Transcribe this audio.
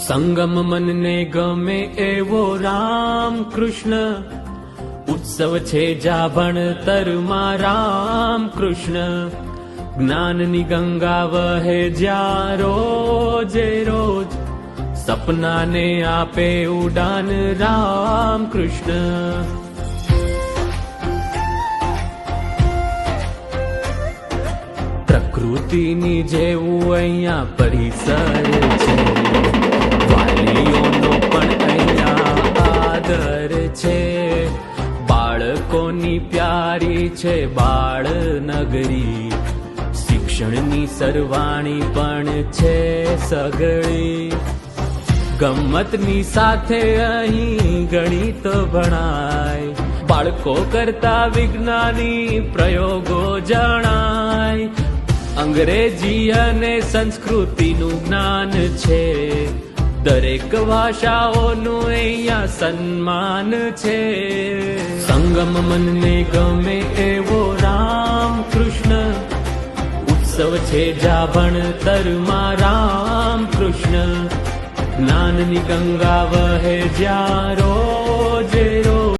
સંગમ મનને ગમે એવો રામ કૃષ્ણ, ઉત્સવ છે જા ભણતરમાં રામ કૃષ્ણ. જ્ઞાનની ગંગા વહે જ્યાં રોજે રોજ, સપનાને આપે ઉડાન રામ કૃષ્ણ. પ્રકૃતિની જેવું અહીંયા પરિસર છે, વાલીઓનો પણ અહીંયા આદર છે. બાળકોની પ્યારી છે બાળનગરી, શિક્ષણની સરવાણી પણ છે સગળી. ગમ્મતની સાથે અહીં ગણિત ભણાય, બાળકો કરતા વિજ્ઞાની પ્રયોગો જણાય. અંગ્રેજી અને સંસ્કૃતિનું જ્ઞાન છે, દરેક ભાષાઓનું અહીંયા સન્માન છે. સંગમ મનને ગમે એવો રામ કૃષ્ણ, ઉત્સવ છે જા ભણતરમાં રામ કૃષ્ણ. જ્ઞાનની ગંગા વહે જ્યાં રોજે રોજ,